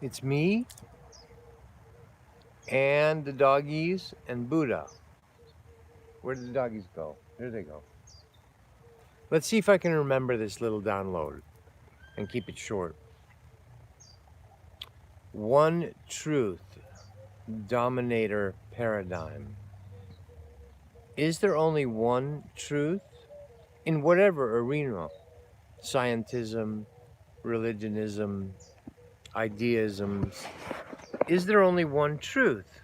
It's me and the doggies and Buddha. Where did the doggies go? There they go. Let's see if I can remember this little download and keep it short. One truth, dominator paradigm. Is there only one truth? In whatever arena, scientism, religionism, idealisms, is there only one truth?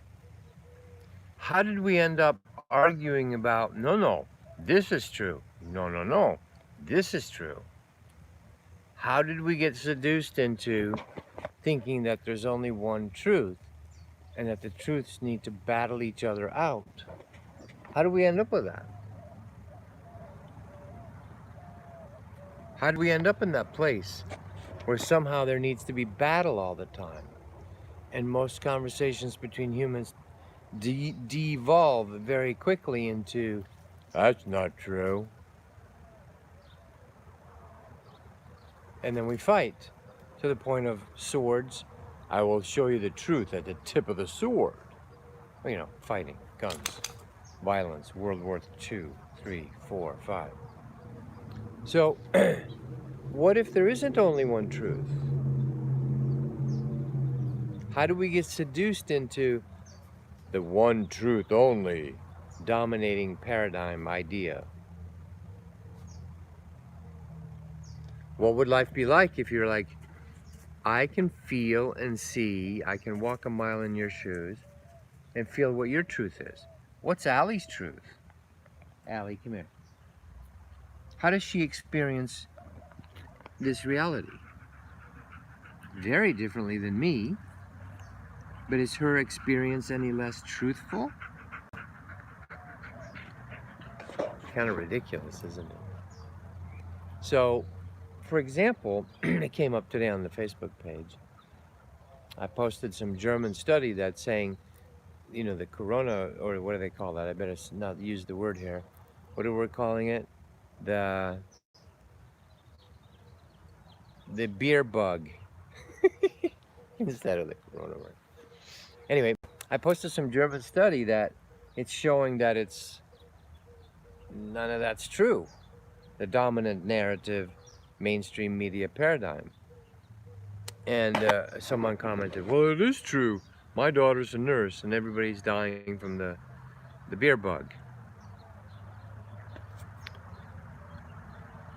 How did we end up arguing about, no, this is true. No, this is true. How did we get seduced into thinking that there's only one truth and that the truths need to battle each other out? How do we end up with that? How do we end up in that place where somehow there needs to be battle all the time? And most conversations between humans devolve very quickly into, that's not true. And then we fight to the point of swords. I will show you the truth at the tip of the sword. You know, fighting, guns, violence, World War II, 3, 4, 5. So, what if there isn't only one truth? How do we get seduced into the one truth only dominating paradigm idea? What would life be like if you're like, I can feel and see, I can walk a mile in your shoes and feel what your truth is? What's Allie's truth? Allie, come here. How does she experience this reality? Very differently than me, but is her experience any less truthful? Kind of ridiculous, isn't it? So, for example, it came up today on the Facebook page. I posted some German study that's saying, you know, the corona, or what do they call that? I better not use the word here. What are we calling it? The beer bug instead of the coronavirus. Anyway, I posted some German study that it's showing that it's none of that's true. The dominant narrative, mainstream media paradigm. And someone commented, well, it is true. My daughter's a nurse and everybody's dying from the beer bug.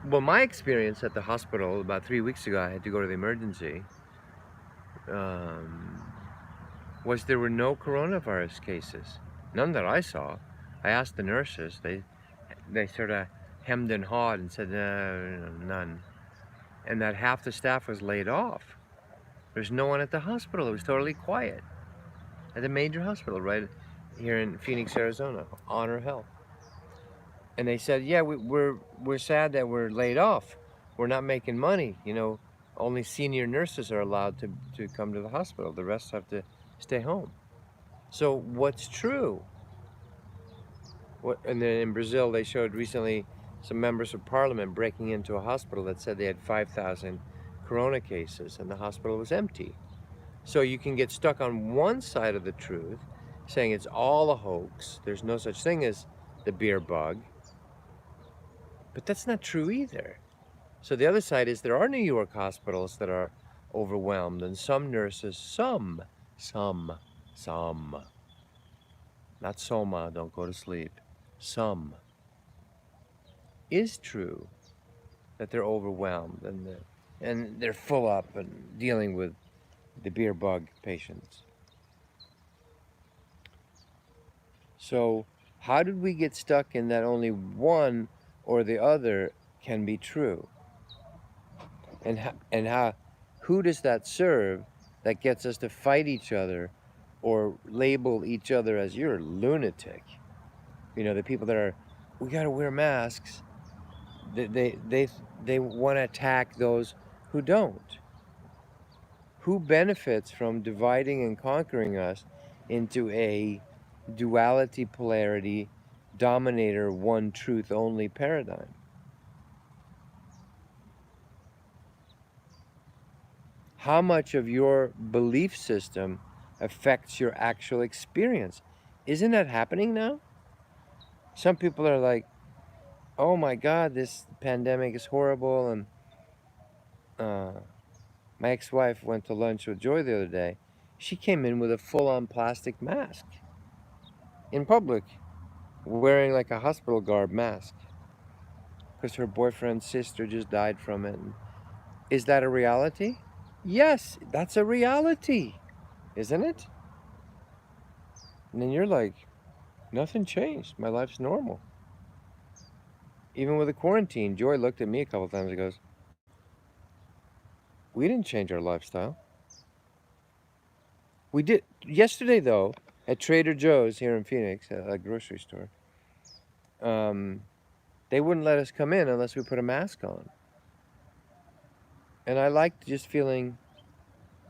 Well, my experience at the hospital about 3 weeks ago, I had to go to the emergency, was there were no coronavirus cases. None that I saw. I asked the nurses. They sort of hemmed and hawed and said, none. And that half the staff was laid off. There's no one at the hospital. It was totally quiet. At a major hospital right here in Phoenix, Arizona, Honor Health. And they said, yeah, we're sad that we're laid off. We're not making money. You know, only senior nurses are allowed to come to the hospital. The rest have to stay home. So what's true? And then in Brazil, they showed recently some members of parliament breaking into a hospital that said they had 5,000 corona cases and the hospital was empty. So you can get stuck on one side of the truth, saying it's all a hoax. There's no such thing as the beer bug. But that's not true either. So the other side is there are New York hospitals that are overwhelmed, and some nurses, some, not soma, don't go to sleep, some, is true that they're overwhelmed and they're full up and dealing with the beer bug patients. So how did we get stuck in that only one or the other can be true? And how, who does that serve that gets us to fight each other or label each other as you're a lunatic? You know, the people that are, we got to wear masks. They want to attack those who don't. Who benefits from dividing and conquering us into a duality, polarity, dominator, one truth only paradigm? how much of your belief system affects your actual experience. Isn't that happening now? Some people are like, oh my God, this pandemic is horrible. And uh, my ex wife went to lunch with Joy the other day. She came in with a full on plastic mask in public, wearing like a hospital garb mask because her boyfriend's sister just died from it. Is that a reality? Yes, that's a reality, isn't it? And then you're like, nothing changed. My life's normal. Even with the quarantine, Joy looked at me a couple times and goes, we didn't change our lifestyle. We did. Yesterday, though, at Trader Joe's here in Phoenix, a grocery store, they wouldn't let us come in unless we put a mask on. And I liked just feeling,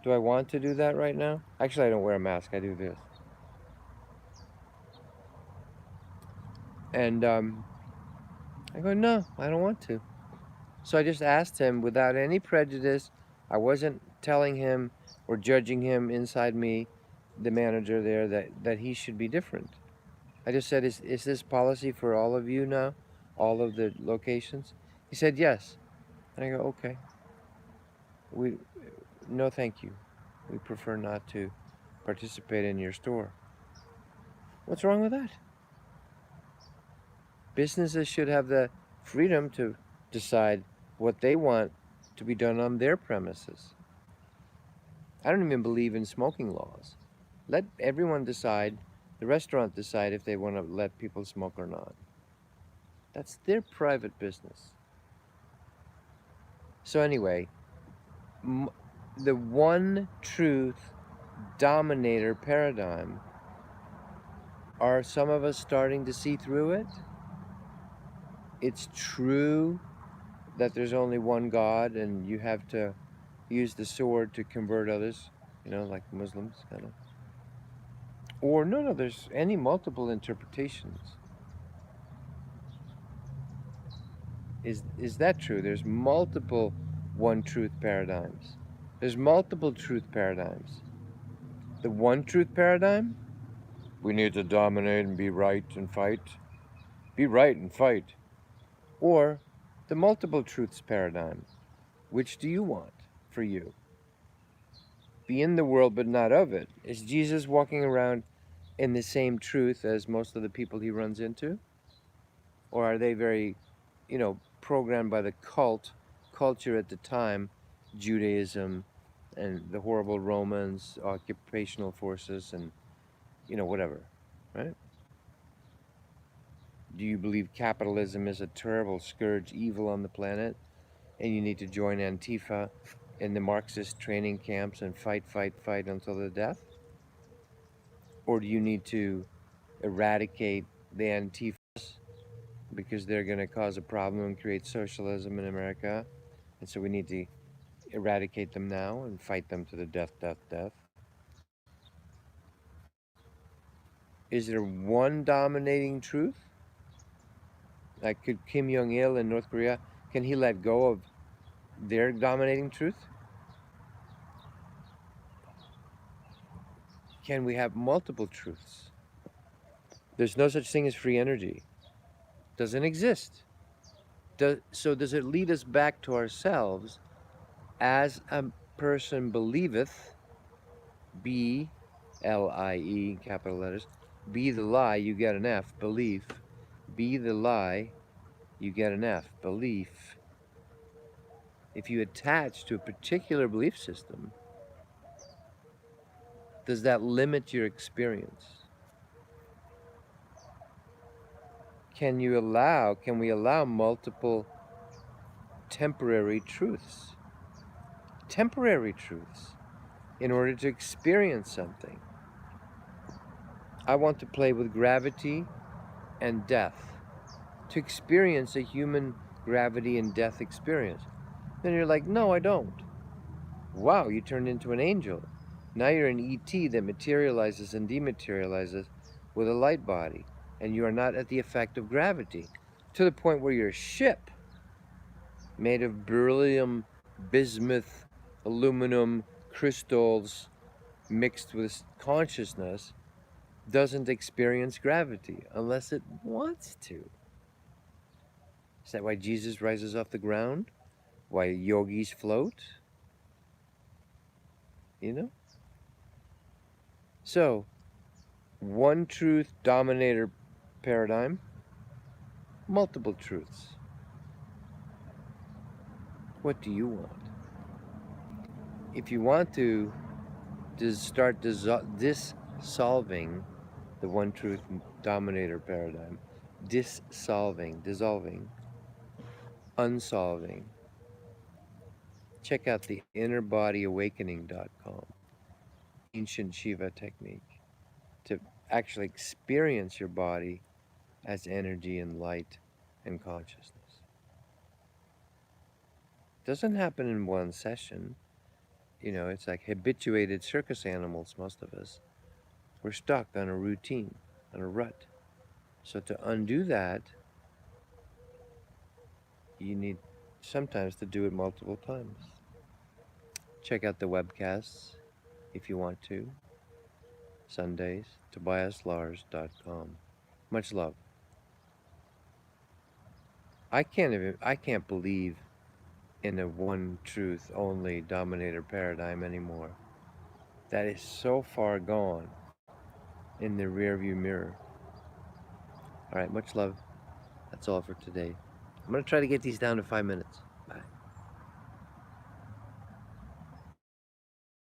do I want to do that right now? Actually, I don't wear a mask. I do this. And I go, no, I don't want to. So I just asked him without any prejudice. I wasn't telling him or judging him inside me, the manager there, that he should be different. I just said, is this policy for all of you now? All of the locations? He said, yes. And I go, okay. No, thank you. We prefer not to participate in your store. What's wrong with that? Businesses should have the freedom to decide what they want to be done on their premises. I don't even believe in smoking laws. Let everyone decide, the restaurant decide if they want to let people smoke or not. That's their private business. So anyway, the one truth dominator paradigm, are some of us starting to see through it? It's true that there's only one God and you have to use the sword to convert others, like Muslims, kind of. Or no, there's any multiple interpretations. Is that true? There's multiple one truth paradigms. There's multiple truth paradigms. The one truth paradigm, we need to dominate and be right and fight. Be right and fight. Or the multiple truths paradigm. Which do you want for you? Be in the world but not of it. Is Jesus walking around in the same truth as most of the people he runs into? Or are they very, programmed by the culture at the time, Judaism and the horrible Romans, occupational forces, and, whatever, right? Do you believe capitalism is a terrible scourge, evil on the planet, and you need to join Antifa in the Marxist training camps and fight until the death? Or do you need to eradicate the Antifas because they're going to cause a problem and create socialism in America? And so we need to eradicate them now and fight them to the death, death, death. Is there one dominating truth? Like, could Kim Jong-il in North Korea, can he let go of their dominating truth? Can we have multiple truths? There's no such thing as free energy. Doesn't exist. So does it lead us back to ourselves? As a person believeth, B-L-I-E, capital letters, be the lie, you get an F, belief. Be the lie, you get an F, belief. If you attach to a particular belief system, does that limit your experience? Can we allow multiple temporary truths? Temporary truths in order to experience something. I want to play with gravity and death, to experience a human gravity and death experience. Then you're like, no, I don't. Wow, you turned into an angel. Now you're an ET that materializes and dematerializes with a light body, and you are not at the effect of gravity, to the point where you're a ship made of beryllium bismuth aluminum crystals mixed with consciousness doesn't experience gravity unless it wants to. Is that why Jesus rises off the ground? Why yogis float? You know? So, one truth dominator paradigm, multiple truths. What do you want? If you want to start dissolving the one truth dominator paradigm, dissolving, unsolving, check out the innerbodyawakening.com, ancient Shiva technique to actually experience your body as energy and light and consciousness. It doesn't happen in one session. You know, it's like habituated circus animals, most of us. We're stuck on a routine, on a rut. So to undo that, you need sometimes to do it multiple times. Check out the webcasts if you want to. Sundays, tobiaslars.com. Much love. I can't believe in a one truth only dominator paradigm anymore. That is so far gone in the rearview mirror. All right, much love. That's all for today. I'm going to try to get these down to 5 minutes. Bye.